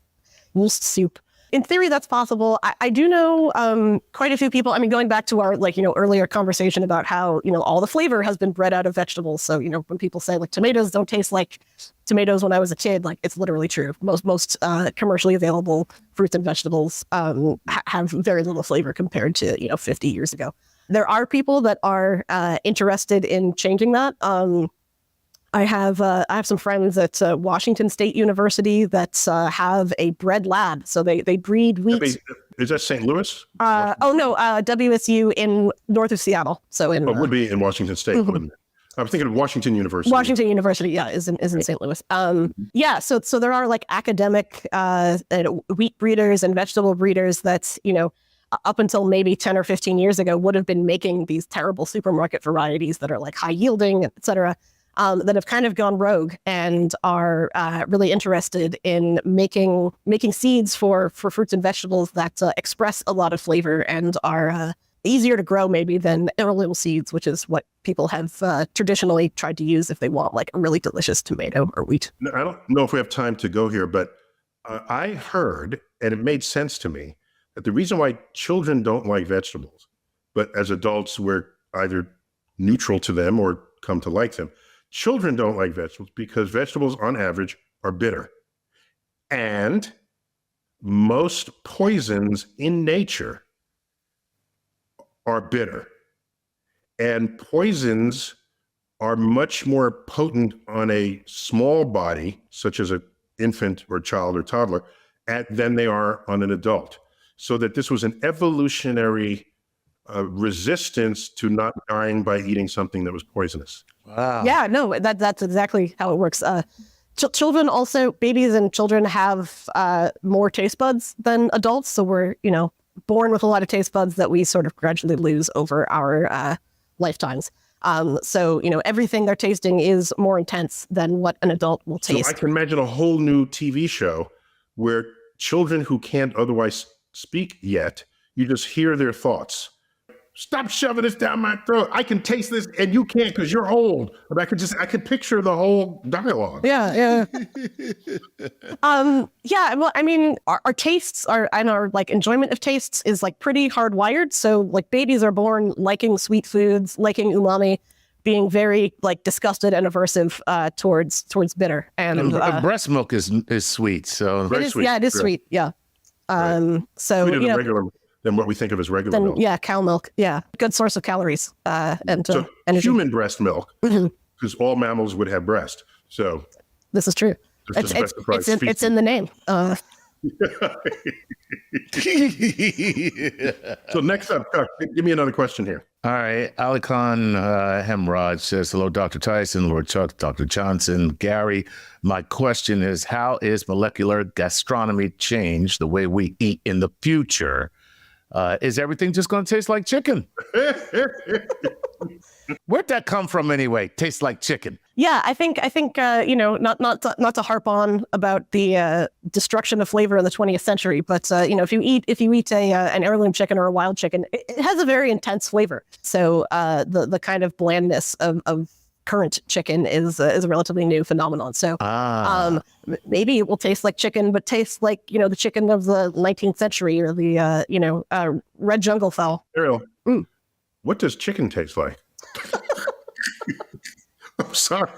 Speaker 3: yeast soup. In theory, that's possible. I do know quite a few people. I mean, going back to our earlier conversation about how all the flavor has been bred out of vegetables. So when people say like tomatoes don't taste like tomatoes when I was a kid, like it's literally true. Most commercially available fruits and vegetables have very little flavor compared to 50 years ago. There are people that are interested in changing that. I have some friends at Washington State University that have a bred lab. So they breed wheat.
Speaker 1: Is that St. Louis?
Speaker 3: WSU in north of Seattle. So it
Speaker 1: would be in Washington State. Mm-hmm. I was thinking of Washington University.
Speaker 3: Washington University, yeah, is in St. Louis. So there are like academic wheat breeders and vegetable breeders that up until maybe 10 or 15 years ago would have been making these terrible supermarket varieties that are like high yielding, et cetera, that have kind of gone rogue and are really interested in making seeds for fruits and vegetables that express a lot of flavor and are easier to grow maybe than heirloom seeds, which is what people have traditionally tried to use if they want like a really delicious tomato or wheat.
Speaker 1: I don't know if we have time to go here, but I heard, and it made sense to me, that the reason why children don't like vegetables, but as adults we're either neutral to them or come to like them. Children don't like vegetables because vegetables on average are bitter. And most poisons in nature are bitter. And poisons are much more potent on a small body, such as an infant or child or toddler, than they are on an adult. So that this was an evolutionary resistance to not dying by eating something that was poisonous.
Speaker 2: Wow.
Speaker 3: Yeah, no, that's exactly how it works. Children also, babies and children have more taste buds than adults. So we're, born with a lot of taste buds that we sort of gradually lose over our lifetimes. So, everything they're tasting is more intense than what an adult will taste.
Speaker 1: So I can imagine a whole new TV show where children who can't otherwise speak yet, you just hear their thoughts. Stop shoving this down my throat. I can taste this and you can't because you're old. But I could picture the whole dialogue.
Speaker 3: Yeah. Well, I mean, our tastes and our like enjoyment of tastes is like pretty hardwired. So like babies are born liking sweet foods, liking umami, being very like disgusted and aversive towards bitter. And
Speaker 2: breast milk is sweet. So
Speaker 1: very sweet.
Speaker 3: Yeah, it is sweet. Yeah.
Speaker 1: Right.
Speaker 3: So
Speaker 1: sweeter than regular than what we think of as regular milk.
Speaker 3: Yeah, cow milk. Yeah, good source of calories and energy.
Speaker 1: Human breast milk, because all mammals would have breast. So
Speaker 3: this is true. It's in the name.
Speaker 1: So next up, Chuck, give me another question here.
Speaker 2: All right. Alikhan Hemraj says, hello, Dr. Tyson, Lord Chuck, Dr. Johnson, Gary. My question is, how is molecular gastronomy change the way we eat in the future? Is everything just going to taste like chicken? Where'd that come from anyway? Tastes like chicken.
Speaker 3: Yeah, I think not to harp on about the destruction of flavor in the 20th century, but if you eat an heirloom chicken or a wild chicken, it has a very intense flavor. So the kind of blandness of current chicken is a relatively new phenomenon. So maybe it will taste like chicken, but taste like the chicken of the 19th century or the red jungle fowl.
Speaker 1: Ariel, what does chicken taste like? I'm sorry.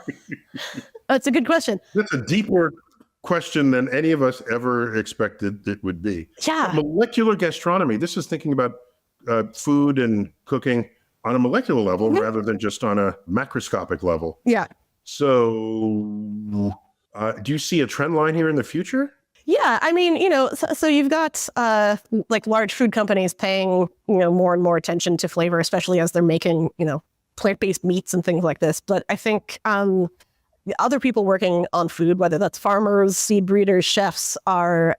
Speaker 3: That's a good question.
Speaker 1: That's a deeper question than any of us ever expected it would be.
Speaker 3: Yeah.
Speaker 1: Molecular gastronomy. This is thinking about food and cooking on a molecular level rather than just on a macroscopic level.
Speaker 3: Yeah.
Speaker 1: So do you see a trend line here in the future?
Speaker 3: Yeah, I mean, so you've got like large food companies paying, more and more attention to flavor, especially as they're making, plant-based meats and things like this. But I think the other people working on food, whether that's farmers, seed breeders, chefs, are,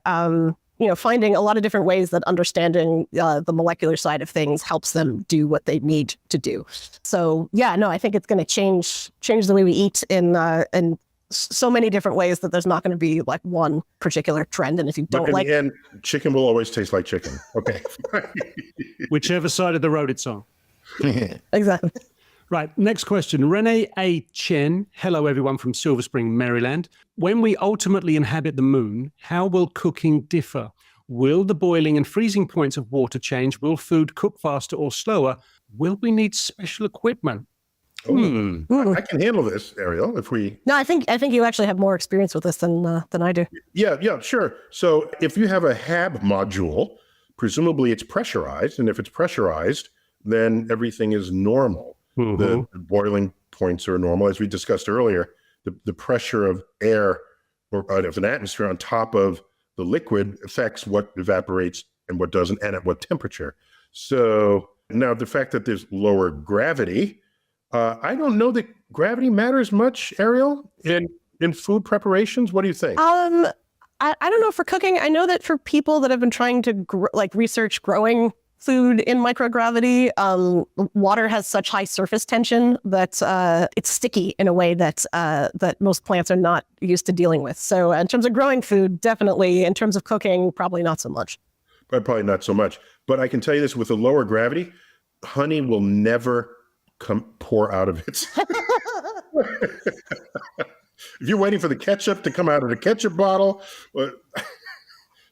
Speaker 3: finding a lot of different ways that understanding the molecular side of things helps them do what they need to do. So yeah, no, I think it's going to change the way we eat in so many different ways that there's not going to be like one particular trend. And if you don't
Speaker 1: but in the end, chicken will always taste like chicken. Okay.
Speaker 4: Whichever side of the road it's on.
Speaker 3: Exactly.
Speaker 4: Right. Next question. Renee A. Chen. Hello, everyone from Silver Spring, Maryland. When we ultimately inhabit the moon, how will cooking differ? Will the boiling and freezing points of water change? Will food cook faster or slower? Will we need special equipment?
Speaker 1: I can handle this, Ariel, if we...
Speaker 3: No, I think you actually have more experience with this than I do.
Speaker 1: Yeah, sure. So if you have a HAB module, presumably it's pressurized. And if it's pressurized, then everything is normal. The boiling points are normal. As we discussed earlier, the pressure of air or of an atmosphere on top of the liquid affects what evaporates and what doesn't, and at what temperature. So now the fact that there's lower gravity, I don't know that gravity matters much, Ariel, in food preparations. What do you think?
Speaker 3: I don't know for cooking. I know that for people that have been trying to research growing food in microgravity, water has such high surface tension that it's sticky in a way that most plants are not used to dealing with. So in terms of growing food, definitely. In terms of cooking, probably not so much.
Speaker 1: Probably not so much. But I can tell you this, with a lower gravity, honey will never pour out of it. If you're waiting for the ketchup to come out of the ketchup bottle.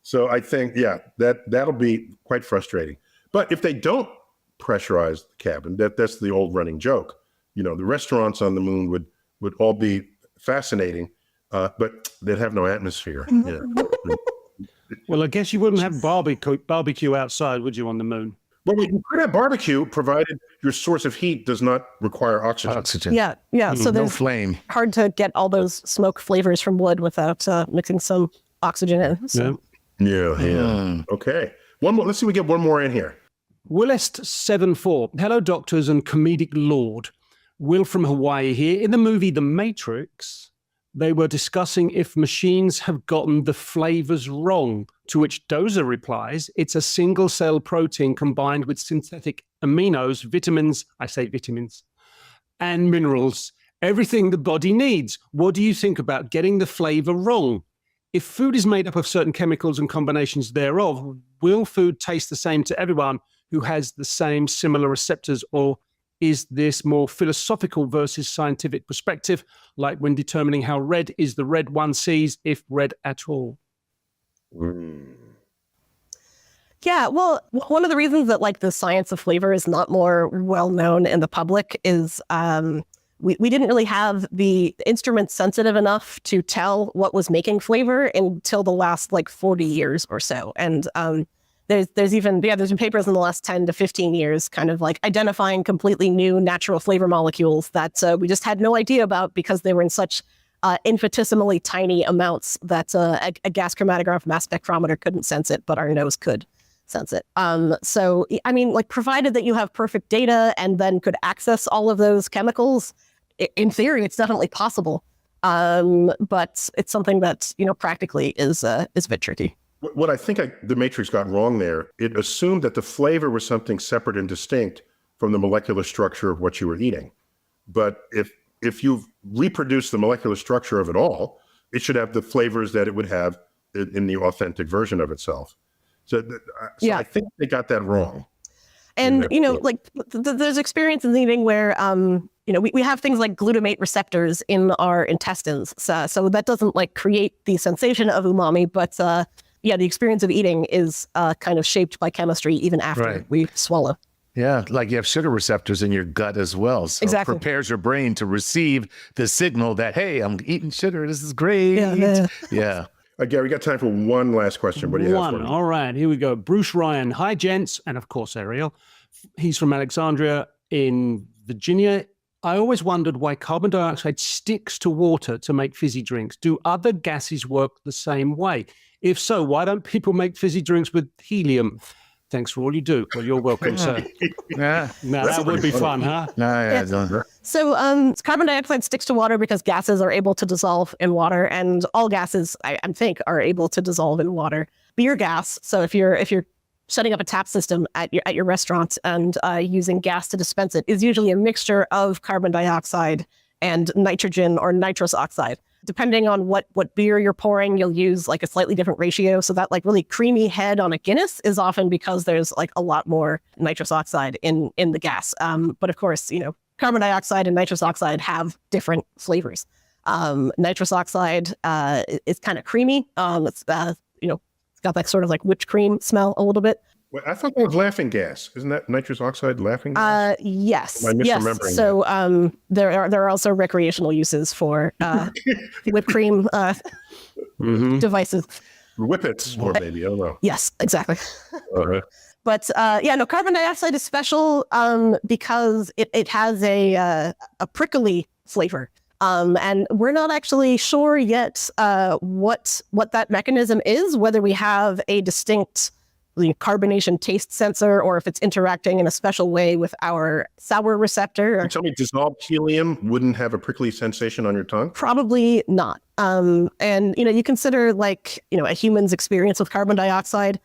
Speaker 1: So I think, that'll be quite frustrating. But if they don't pressurize the cabin, that's the old running joke. The restaurants on the moon would all be fascinating, but they'd have no atmosphere. Yeah.
Speaker 4: Well, I guess you wouldn't have barbecue outside, would you, on the moon?
Speaker 1: Well, you could have barbecue, provided your source of heat does not require oxygen.
Speaker 3: Yeah. So there's
Speaker 2: no flame.
Speaker 3: Hard to get all those smoke flavors from wood without mixing some oxygen in. So.
Speaker 1: Yeah. Okay. One more. Let's see if we get one more in here.
Speaker 4: Willest74. Hello, doctors and comedic lord. Will from Hawaii here. In the movie The Matrix, they were discussing if machines have gotten the flavors wrong, to which Dozer replies, it's a single-cell protein combined with synthetic aminos, vitamins, and minerals. Everything the body needs. What do you think about getting the flavor wrong? If food is made up of certain chemicals and combinations thereof, will food taste the same to everyone who has the same similar receptors, or is this more philosophical versus scientific perspective, like when determining how red is the red one sees, if red at all?
Speaker 3: Yeah, well, one of the reasons that the science of flavor is not more well known in the public is we didn't really have the instruments sensitive enough to tell what was making flavor until the last 40 years or so. And there's been papers in the last 10 to 15 years kind of identifying completely new natural flavor molecules that we just had no idea about because they were in such infinitesimally tiny amounts that a gas chromatograph mass spectrometer couldn't sense it, but our nose could sense it. So, I mean, provided that you have perfect data and then could access all of those chemicals, in theory, it's definitely possible. But it's something that, practically is a bit tricky.
Speaker 1: What I think the Matrix got wrong there, it assumed that the flavor was something separate and distinct from the molecular structure of what you were eating. But if you've reproduced the molecular structure of it all, it should have the flavors that it would have in the authentic version of itself. So I think they got that wrong.
Speaker 3: And, there's experience in eating where, we have things like glutamate receptors in our intestines. So that doesn't create the sensation of umami, but the experience of eating is kind of shaped by chemistry even after we swallow.
Speaker 2: Yeah, you have sugar receptors in your gut as well. So
Speaker 3: exactly.
Speaker 2: It prepares your brain to receive the signal that, hey, I'm eating sugar. This is great. Yeah.
Speaker 1: Gary, we got time for one last question. What do you have for me?
Speaker 4: All right, here we go. Bruce Ryan. Hi, gents. And of course, Ariel. He's from Alexandria in Virginia. I always wondered why carbon dioxide sticks to water to make fizzy drinks. Do other gases work the same way? If so, why don't people make fizzy drinks with helium? Thanks for all you do. Well, you're welcome, sir.
Speaker 2: Yeah.
Speaker 4: Now, that would be fun, huh?
Speaker 3: So carbon dioxide sticks to water because gases are able to dissolve in water, and all gases, I think, are able to dissolve in water. Beer gas. So if you're setting up a tap system at your restaurant and using gas to dispense it, is usually a mixture of carbon dioxide and nitrogen or nitrous oxide. Depending on what beer you're pouring, you'll use like a slightly different ratio. So that like really creamy head on a Guinness is often because there's like a lot more nitrous oxide in the gas. But of course, carbon dioxide and nitrous oxide have different flavors. Nitrous oxide is kind of creamy. It's got that sort of like whipped cream smell a little bit.
Speaker 1: Well, I thought that was laughing gas. Isn't that nitrous oxide laughing gas?
Speaker 3: Yes.
Speaker 1: Am I misremembering
Speaker 3: yes. So there are also recreational uses for whipped cream devices.
Speaker 1: Whippets, or maybe, I don't know.
Speaker 3: Yes, exactly.
Speaker 1: Uh-huh.
Speaker 3: But carbon dioxide is special because it has a prickly flavor. And we're not actually sure yet what that mechanism is, whether we have a distinct carbonation taste sensor or if it's interacting in a special way with our sour receptor.
Speaker 1: You tell me dissolved helium wouldn't have a prickly sensation on your tongue?
Speaker 3: Probably not. And you consider like a human's experience with carbon dioxide.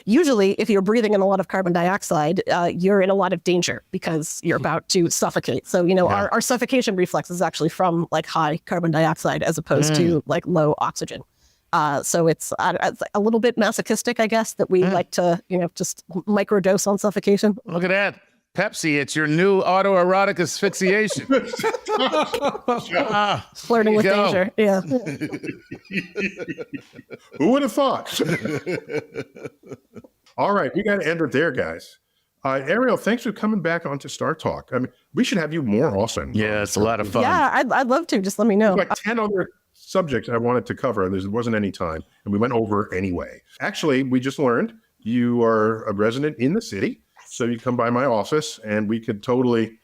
Speaker 3: Usually if you're breathing in a lot of carbon dioxide, you're in a lot of danger because you're about to suffocate. So, our suffocation reflex is actually from like high carbon dioxide as opposed to like low oxygen. So it's a little bit masochistic, I guess, that we like to, just microdose on suffocation.
Speaker 2: Look at that. Pepsi, it's your new autoerotic asphyxiation.
Speaker 3: Flirting with danger. Yeah.
Speaker 1: Who would have thought? All right, we got to end it there, guys. Ariel, thanks for coming back onto StarTalk. I mean, we should have you more often.
Speaker 2: Yeah, it's a lot of fun.
Speaker 3: Yeah, I'd love to. Just let me know.
Speaker 1: Like 10 other subjects I wanted to cover, and there wasn't any time, and we went over anyway. Actually, we just learned you are a resident in the city, so you come by my office, and we could totally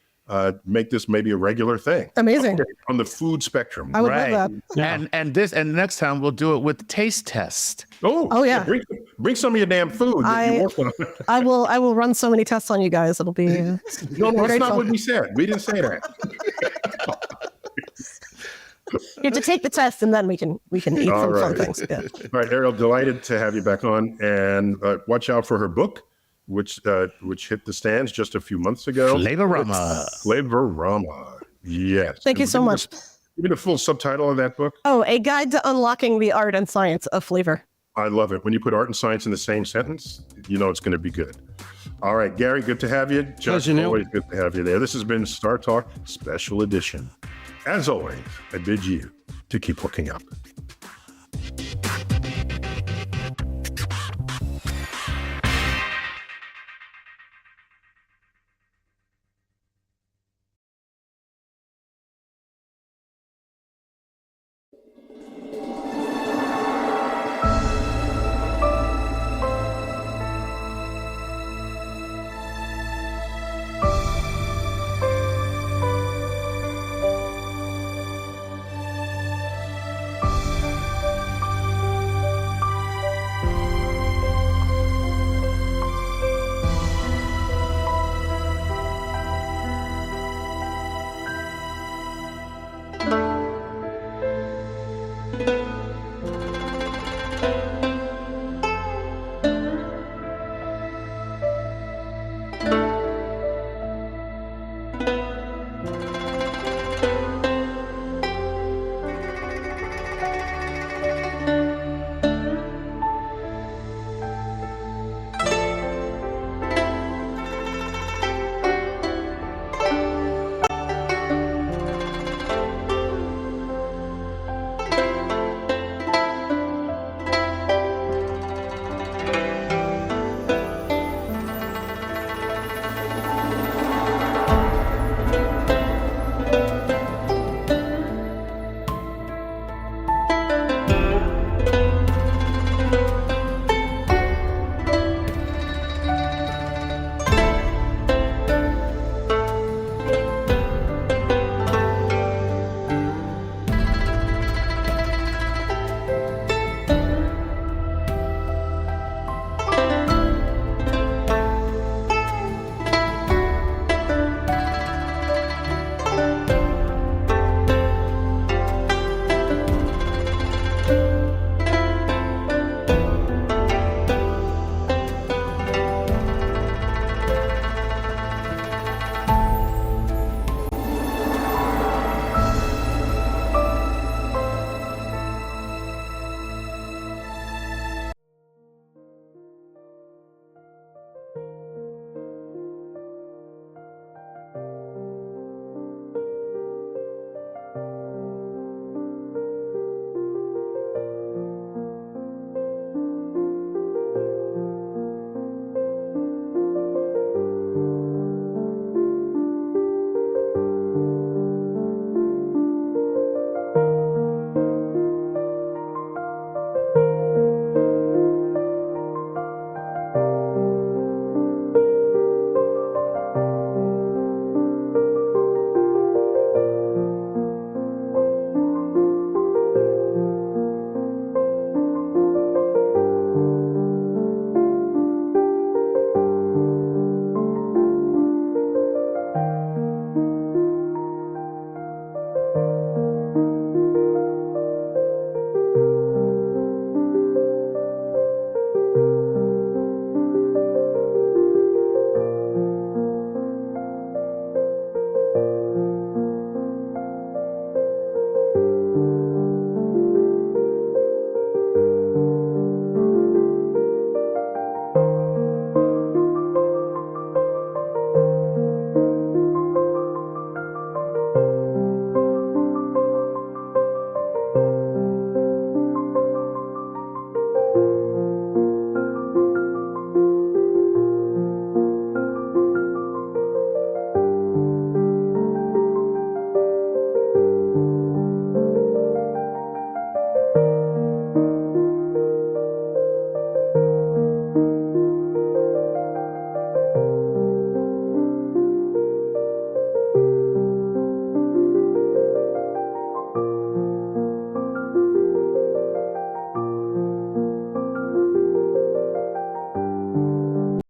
Speaker 1: make this maybe a regular thing.
Speaker 3: Amazing.
Speaker 1: On the food spectrum.
Speaker 3: I would love that.
Speaker 4: Yeah.
Speaker 2: And next time we'll do it with the taste test.
Speaker 1: Oh
Speaker 3: yeah.
Speaker 1: Bring some of your damn food that you work on.
Speaker 3: I will run so many tests on you guys. It'll be
Speaker 1: No, that's not what we said. We didn't say that.
Speaker 3: You have to take the test and then we can eat some fun things. Yeah.
Speaker 1: All right, Ariel, delighted to have you back on, and watch out for her book, which hit the stands just a few months ago. Flavorama. Yes.
Speaker 3: Thank you so much.
Speaker 1: Give me the full subtitle of that book.
Speaker 3: Oh, A Guide to Unlocking the Art and Science of Flavor.
Speaker 1: I love it. When you put art and science in the same sentence, you know it's going to be good. All right, Gary, good to have you. Josh, always good to have you there. This has been StarTalk Special Edition. As always, I bid you to keep looking up.